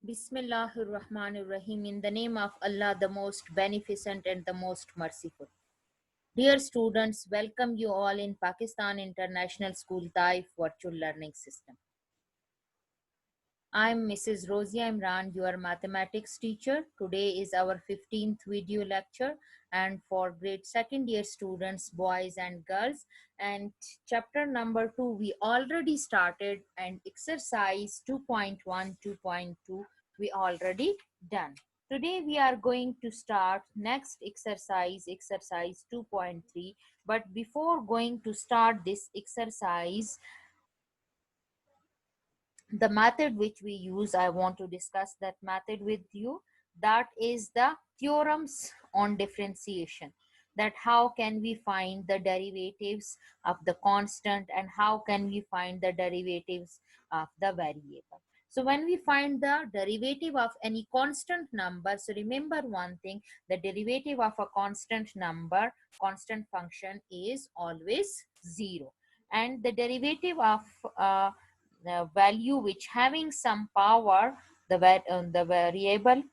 Bismillahir Rahmanir Rahim. In the name of Allah, the most beneficent and the most merciful. Dear students, welcome you all in Pakistan International School Taif Virtual Learning System. I'm Mrs. Rosia Imran, your mathematics teacher. Today is our 15th video lecture and for grade second year students, boys and girls. And chapter number 2, we already started, and exercise 2.1, 2.2, we already done. Today we are going to start next exercise 2.3. But before going to start this exercise, the method which we use, I want to discuss that method with you. That is the theorems on differentiation, that how can we find the derivatives of the constant and how can we find the derivatives of the variable. So when we find the derivative of any constant number, so remember one thing, the derivative of a constant number, constant function, is always zero, and the derivative of the value which having some power, the variable,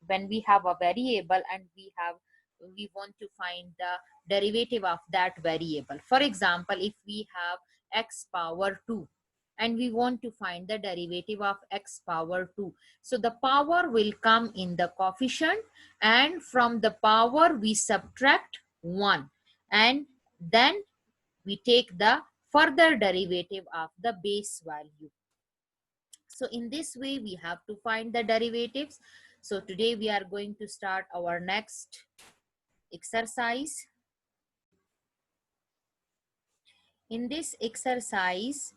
when we have a variable and we want to find the derivative of that variable. For example, if we have x power 2 and we want to find the derivative of x power 2, so the power will come in the coefficient, and from the power we subtract 1, and then we take the further derivative of the base value. So in this way we have to find the derivatives. So today we are going to start our next exercise. In this exercise,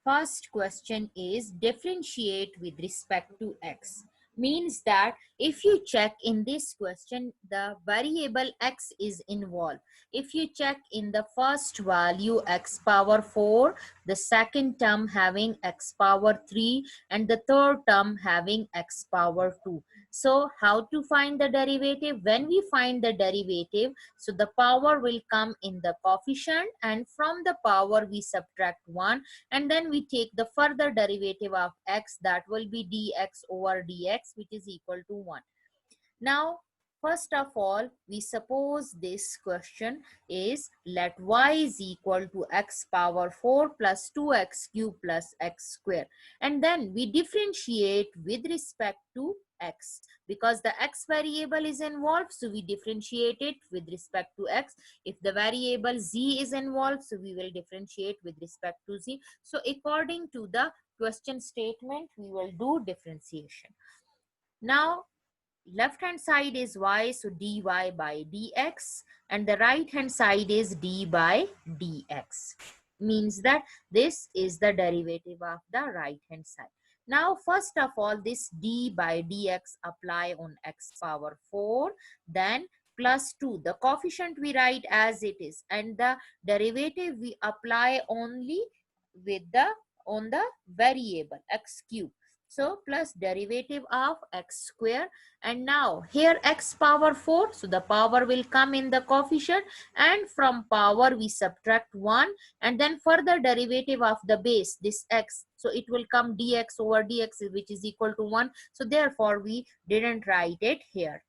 first question is differentiate with respect to x. Means that if you check in this question, the variable x is involved. If you check in the first value x power 4, the second term having x power 3, and the third term having x power 2. So how to find the derivative? When we find the derivative, so the power will come in the coefficient, and from the power we subtract 1, and then we take the further derivative of x, that will be dx over dx, which is equal to 1. Now first of all, we suppose this question is let y is equal to x power 4 plus 2x cube plus x square, and then we differentiate with respect to x, because the x variable is involved, so we differentiate it with respect to x. If the variable z is involved, so we will differentiate with respect to z. So according to the question statement, we will do differentiation. Now left hand side is y, so dy by dx, and the right hand side is d by dx. Means that this is the derivative of the right hand side. Now first of all, this d by dx apply on x power 4, then plus 2, the coefficient we write as it is, and the derivative we apply only with the on the variable x cube. So plus derivative of x square, and now here x power 4, so the power will come in the coefficient, and from power we subtract 1, and then further derivative of the base, this x, so it will come dx over dx, which is equal to 1. So therefore we didn't write it here.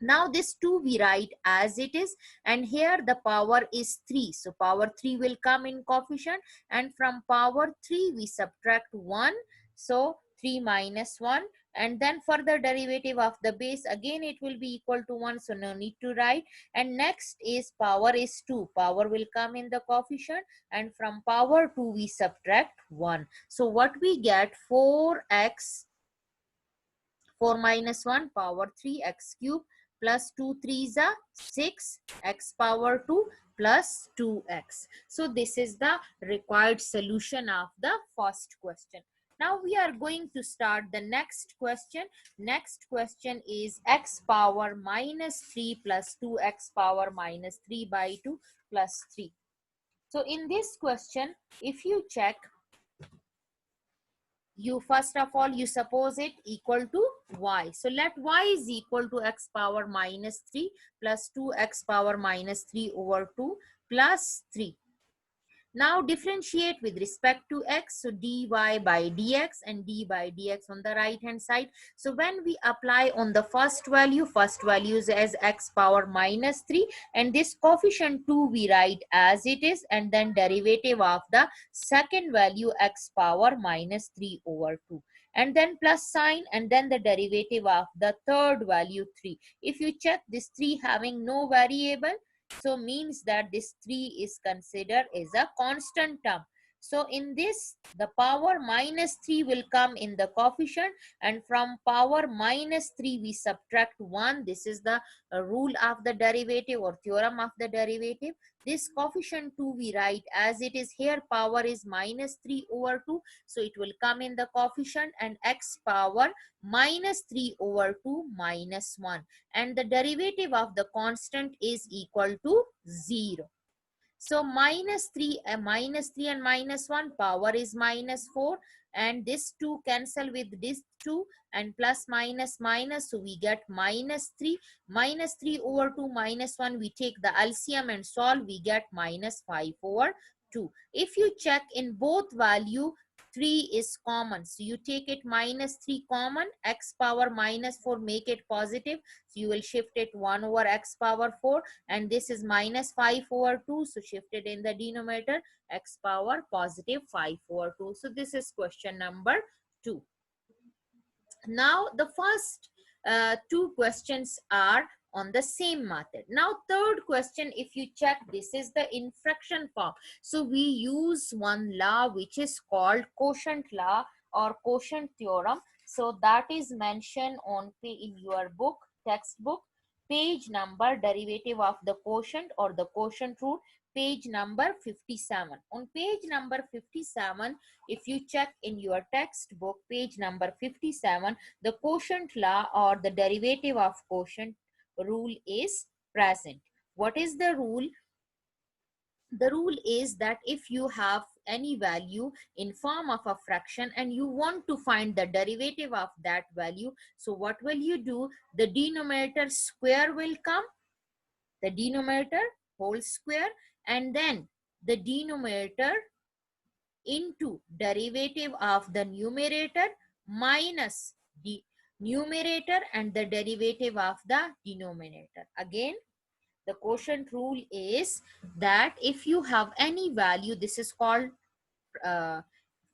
Now this 2 we write as it is, and here the power is 3, so power 3 will come in coefficient, and from power 3 we subtract 1, so 3 minus 1, and then further derivative of the base, again it will be equal to 1, so no need to write. And next is power is 2, power will come in the coefficient, and from power 2 we subtract 1. So what we get, 4x, 4 minus 1, power 3 x cube, plus 2 3s are 6, x power 2 plus 2x. So this is the required solution of the first question. Now we are going to start the next question. Next question is x power minus 3 plus 2x power minus 3 by 2 plus 3. So in this question, if you check, you first of all you suppose it equal to y, so let y is equal to x power minus 3 plus 2x power minus 3 over 2 plus 3. Now differentiate with respect to x. So dy by dx and d by dx on the right hand side. So when we apply on the first value is as x power minus 3, and this coefficient 2 we write as it is, and then derivative of the second value x power minus 3 over 2, and then plus sign, and then the derivative of the third value 3. If you check this 3 having no variable, so means that this 3 is considered as a constant term. So in this, the power minus 3 will come in the coefficient, and from power minus 3 we subtract 1. This is the rule of the derivative or theorem of the derivative. This coefficient 2 we write as it is. Here power is minus 3 over 2, so it will come in the coefficient, and x power minus 3 over 2 minus 1, and the derivative of the constant is equal to 0. So minus 3 and minus 1, power is minus 4, and this 2 cancel with this 2, and plus minus minus, so we get minus 3. Minus 3 over 2 minus 1, we take the LCM and solve, we get minus 5 over 2. If you check in both value, 3 is common, so you take it minus 3 common, x power minus 4 make it positive, so you will shift it 1 over x power 4, and this is minus 5 over 2, so shifted in the denominator, x power positive 5 over 2. So this is question number 2. Now the first two questions are on the same method. Now third question, if you check, this is the infraction form. So we use one law which is called quotient law or quotient theorem. So that is mentioned on in your book, textbook, page number, derivative of the quotient or the quotient rule, page number 57. On page number 57, if you check in your textbook, page number 57, the quotient law or the derivative of quotient rule is present. What is the rule? The rule is that if you have any value in form of a fraction and you want to find the derivative of that value, so what will you do? The denominator square will come, the denominator whole square, and then the denominator into derivative of the numerator minus the numerator and the derivative of the denominator. Again, the quotient rule is that if you have any value, this is called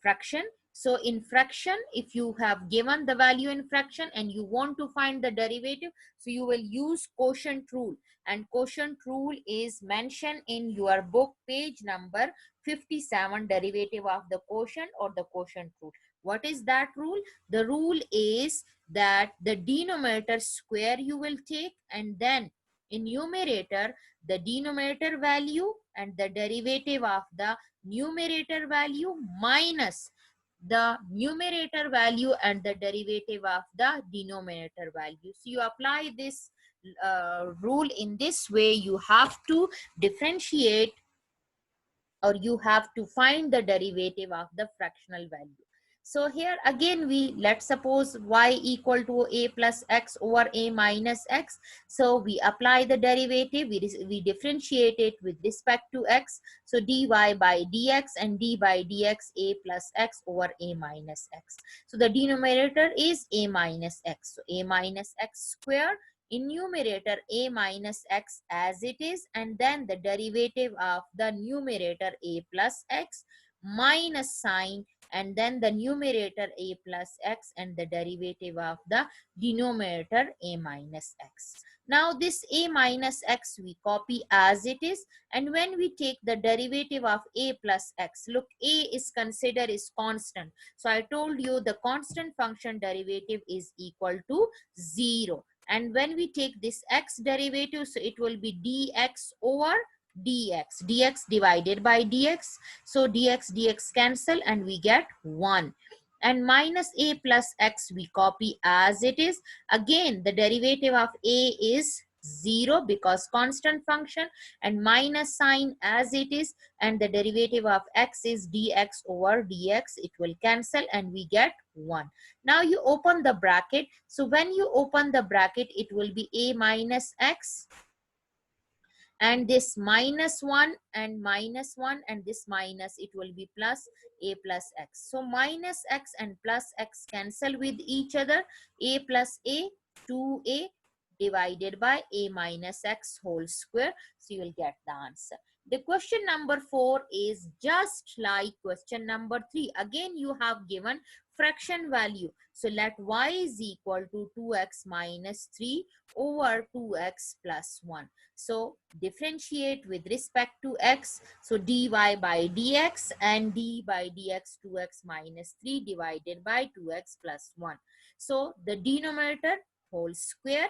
fraction. So in fraction, if you have given the value in fraction and you want to find the derivative, so you will use quotient rule, and quotient rule is mentioned in your book, page number 57, derivative of the quotient or the quotient rule. What is that rule? The rule is that the denominator square you will take, and then in numerator the denominator value and the derivative of the numerator value minus the numerator value and the derivative of the denominator value. So you apply this rule in this way. You have to differentiate, or you have to find the derivative of the fractional value. So here again, let's suppose y equal to a plus x over a minus x. So we apply the derivative, we differentiate it with respect to x. So dy by dx and d by dx, a plus x over a minus x. So the denominator is a minus x. So a minus x square, in numerator a minus x as it is, and then the derivative of the numerator a plus x minus sign, and then the numerator a plus x and the derivative of the denominator a minus x. Now this a minus x we copy as it is, and when we take the derivative of a plus x, look, a is considered is constant. So I told you the constant function derivative is equal to 0. And when we take this x derivative, so it will be dx over dx divided by dx. So dx cancel and we get 1. And minus a plus x we copy as it is. Again, the derivative of a is 0 because constant function, and minus sign as it is, and the derivative of x is dx over dx. It will cancel and we get 1. Now you open the bracket. So when you open the bracket, it will be a minus x and this minus 1 and minus 1 and this minus, it will be plus a plus x. So minus x and plus x cancel with each other. A plus a, 2a divided by a minus x whole square. So you will get the answer. The question number 4 is just like question number 3. Again, you have given fraction value. So let y is equal to 2x minus 3 over 2x plus 1. So differentiate with respect to x. So dy by dx and d by dx 2x minus 3 divided by 2x plus 1. So the denominator whole square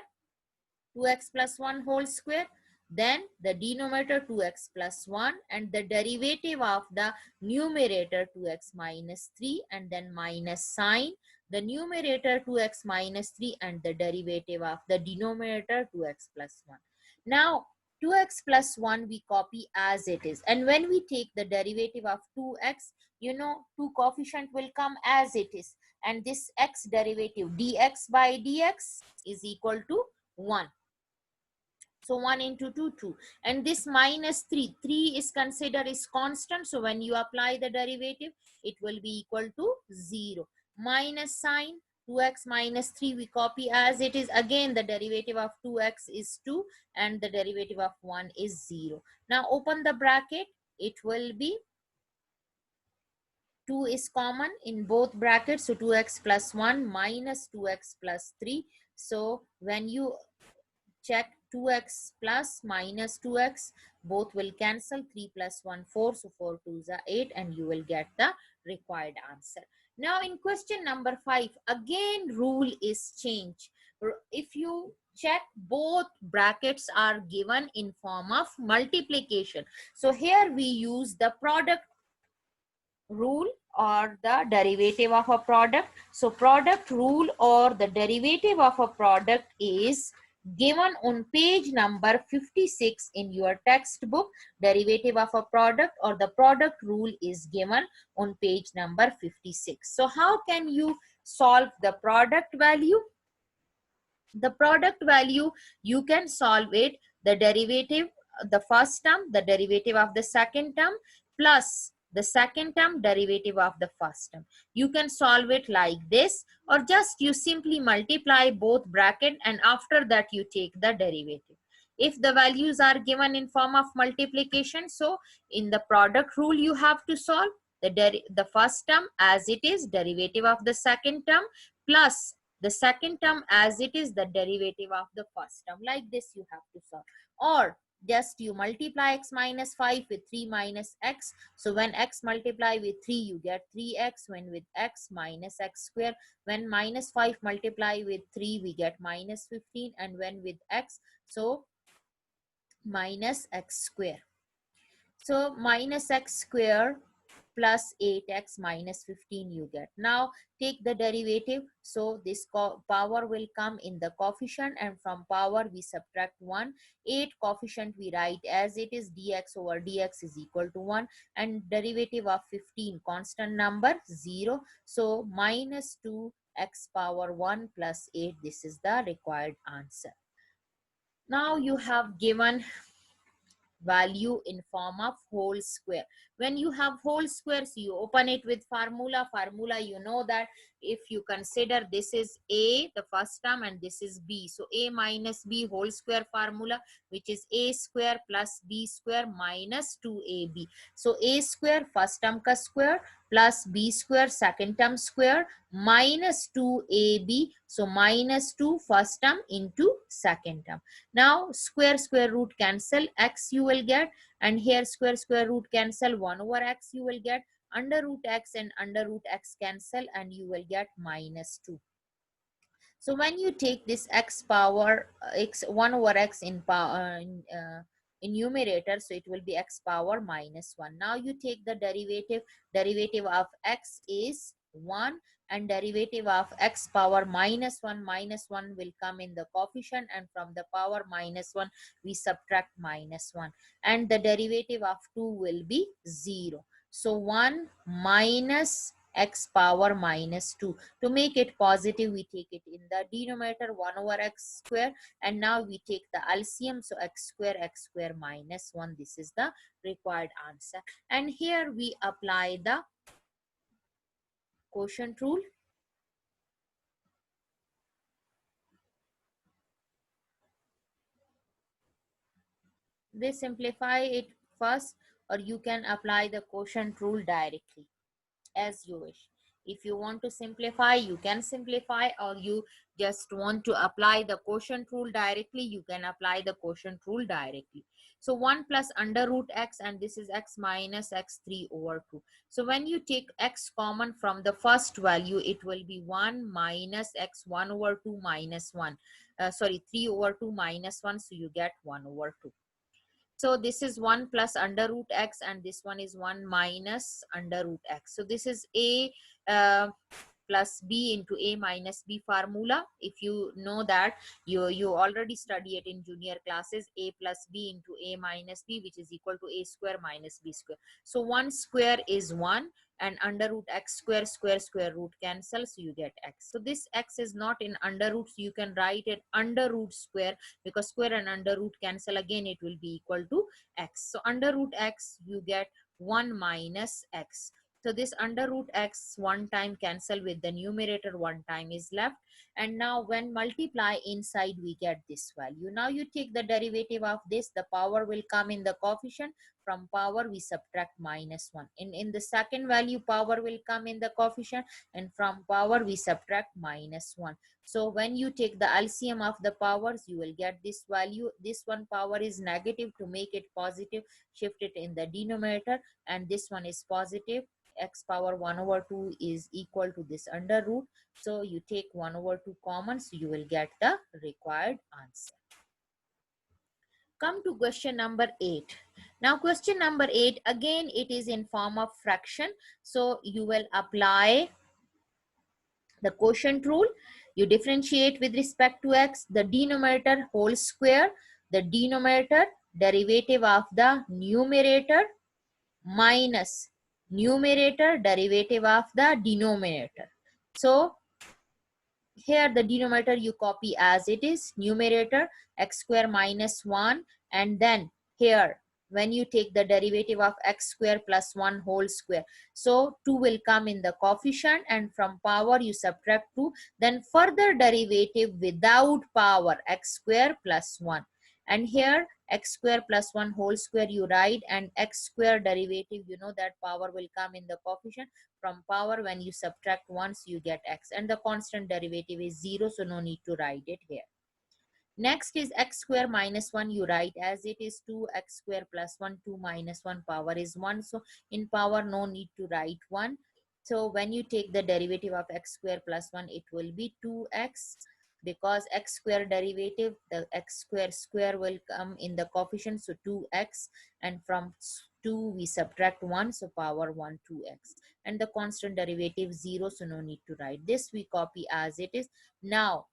2x plus 1 whole square, then the denominator 2x plus 1 and the derivative of the numerator 2x minus 3 and then minus sign the numerator 2x minus 3 and the derivative of the denominator 2x plus 1. Now 2x plus 1 we copy as it is, and when we take the derivative of 2x, you know, 2 coefficient will come as it is, and this x derivative dx by dx is equal to 1. So 1 into 2, 2. And this minus 3, 3 is considered is constant. So when you apply the derivative, it will be equal to 0. Minus sign, 2x minus 3 we copy as it is. Again, the derivative of 2x is 2 and the derivative of 1 is 0. Now open the bracket. It will be 2 is common in both brackets. So 2x plus 1 minus 2x plus 3. So when you check 2x plus minus 2x, both will cancel. 3 plus 1 4, so 4 2s are 8 and you will get the required answer. Now in question number 5, again rule is changed. If you check, both brackets are given in form of multiplication. So here we use the product rule or the derivative of a product. So product rule or the derivative of a product is given on page number 56 in your textbook. Derivative of a product or the product rule is given on page number 56. So how can you solve the product value? The product value, you can solve it, the derivative, the first term, the derivative of the second term, plus the second term derivative of the first term. You can solve it like this, or just you simply multiply both bracket and after that you take the derivative. If the values are given in form of multiplication, so in the product rule you have to solve the first term as it is, derivative of the second term, plus the second term as it is, the derivative of the first term. Like this you have to solve. Or just you multiply x minus 5 with 3 minus x. So when x multiply with 3, you get 3x. When with x, minus x square. When minus 5 multiply with 3, we get minus 15. And when with x, so minus x square. So minus x square plus 8x minus 15 you get. Now take the derivative. So this power will come in the coefficient, and from power we subtract 1. 8 coefficient we write as it is, dx over dx is equal to 1, and derivative of 15 constant number 0. So minus 2x power 1 plus 8, this is the required answer. Now you have given value in form of whole square. When you have whole squares, you open it with formula. You know that if you consider this is a, the first term, and this is b, so a minus b whole square formula, which is a square plus b square minus 2ab. So a square first term ka square plus b square second term square minus 2ab, so minus 2 first term into second term. Now square root cancel, x you will get, and here square root cancel, 1 over x you will get, under root x and under root x cancel, and you will get minus 2. So when you take this x power x 1 over x in power in numerator, so it will be x power minus 1. Now you take the derivative of x is 1, and derivative of x power minus 1 will come in the coefficient, and from the power minus 1 we subtract minus 1, and the derivative of 2 will be 0. So 1 minus x power minus 2. To make it positive, we take it in the denominator 1 over x square, and now we take the LCM, so x square minus 1. This is the required answer. And here we apply the quotient rule. They simplify it first, or you can apply the quotient rule directly as you wish. If you want to simplify, you can simplify, or you just want to apply the quotient rule directly, you can apply the quotient rule directly. So 1 plus under root x, and this is x minus x3 over 2. So when you take x common from the first value, it will be 1 minus x 1 over 2 minus 1. 3 over 2 minus 1, so you get 1 over 2. So this is 1 plus under root x, and this one is 1 minus under root x. So this is a plus b into a minus b formula. If you know that, you already study it in junior classes. A plus b into a minus b, which is equal to a square minus b square. So 1 square is 1, and under root x square root cancel, so you get x. So this x is not in under root, so you can write it under root square, because square and under root cancel, again it will be equal to x. So under root x, you get 1 minus x. So this under root x one time cancel with the numerator, one time is left. And now when multiply inside, we get this value. Now you take the derivative of this, the power will come in the coefficient. From power we subtract minus 1. In the second value, power will come in the coefficient, and from power we subtract minus 1. So when you take the LCM of the powers, you will get this value. This one power is negative. To make it positive, shift it in the denominator, and this one is positive. X power 1 over 2 is equal to this under root. So you take 1 over 2 common, so you will get the required answer. Come to question number 8. Now question number 8, again it is in form of fraction. So you will apply the quotient rule. You differentiate with respect to x, the denominator whole square, the denominator derivative of the numerator minus numerator derivative of the denominator. So here the denominator you copy as it is, numerator x square minus 1, and then here when you take the derivative of x square plus 1 whole square, so 2 will come in the coefficient, and from power you subtract 2, then further derivative without power, x square plus 1, and here x square plus 1 whole square you write, and x square derivative, you know that power will come in the coefficient. From power, when you subtract 1, so you get x, and the constant derivative is 0, so no need to write it here. Next is x square minus 1, you write as it is 2x square plus 1, 2 minus 1 power is 1, so in power no need to write 1. So when you take the derivative of x square plus 1, it will be 2x, because x square derivative, the x square will come in the coefficient, so 2x, and from 2 we subtract 1, so power 1, 2x, and the constant derivative 0, so no need to write this, we copy as it is. Now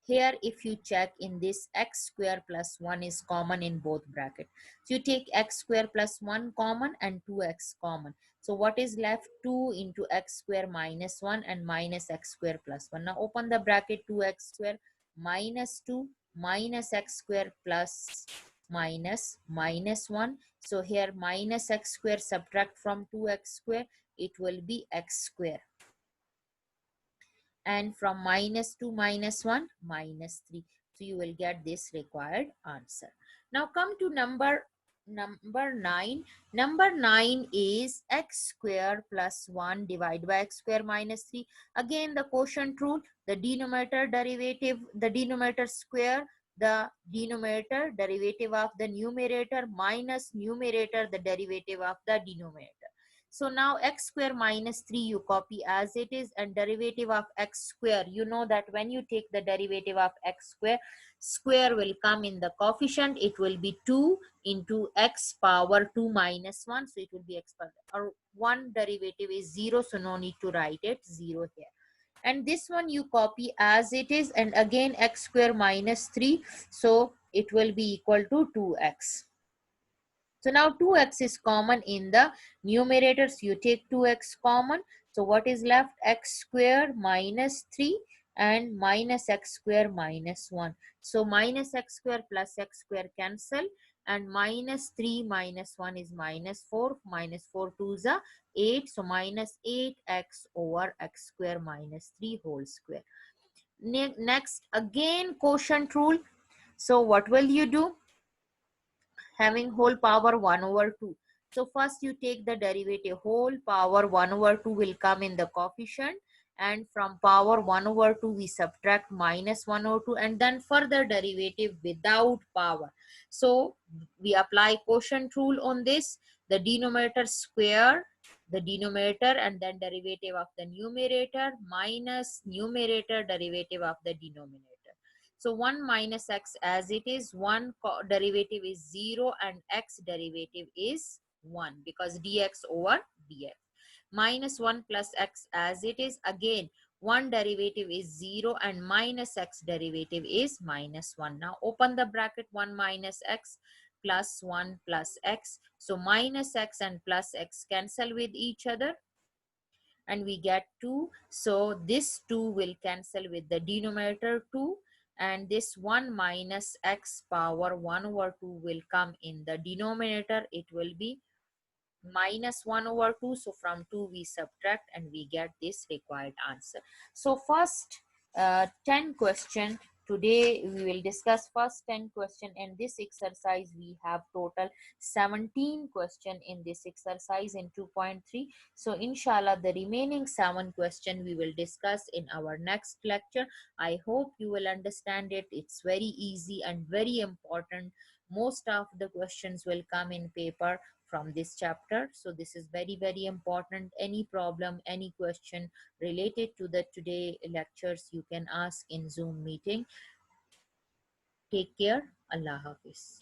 here if you check in this, x square plus 1 is common in both brackets, so you take x square plus 1 common and 2x common. So what is left? 2 into x square minus 1 and minus x square plus 1. Now open the bracket, 2x square minus 2 minus x square plus minus 1. So here minus x square subtract from 2x square, it will be x square. And from minus 2 minus 1, minus 3. So you will get this required answer. Now come to number 9. Number 9 is x square plus 1 divided by x square minus 3. Again the quotient rule, the denominator derivative, the denominator square, the denominator derivative of the numerator minus numerator the derivative of the denominator. So now x square minus 3 you copy as it is, and derivative of x square, you know that when you take the derivative of x square, square will come in the coefficient, it will be 2 into x power 2 minus 1, so it will be x power, or 1 derivative is 0, so no need to write it 0 here. And this one you copy as it is, and again x square minus 3, so it will be equal to 2x. So now 2x is common in the numerator, so you take 2x common. So what is left? X square minus 3 and minus x square minus 1. So minus x square plus x square cancel, and minus 3 minus 1 is minus 4. Minus 4 2s are 8. So minus 8x over x square minus 3 whole square. Next, again quotient rule. So what will you do? Having whole power 1 over 2. So first you take the derivative, whole power 1 over 2 will come in the coefficient, and from power 1 over 2 we subtract minus 1 over 2, and then further derivative without power. So we apply quotient rule on this. The denominator square the denominator, and then derivative of the numerator minus numerator derivative of the denominator. So 1 minus x as it is, 1 derivative is 0 and x derivative is 1 because dx over dx. Minus 1 plus x as it is, again 1 derivative is 0 and minus x derivative is minus 1. Now open the bracket, 1 minus x plus 1 plus x. So minus x and plus x cancel with each other and we get 2. So this 2 will cancel with the denominator 2, and this 1 minus x power 1 over 2 will come in the denominator. It will be minus 1 over 2. So from 2 we subtract and we get this required answer. So first 10 question today we will discuss. First 10 question in this exercise. We have total 17 question in this exercise in 2.3. So inshallah the remaining 7 question we will discuss in our next lecture. I hope you will understand it. It's very easy and very important. Most of the questions will come in paper from this chapter. So this is very important. Any problem, any question related to the today lectures, you can ask in Zoom meeting. Take care. Allah Hafiz.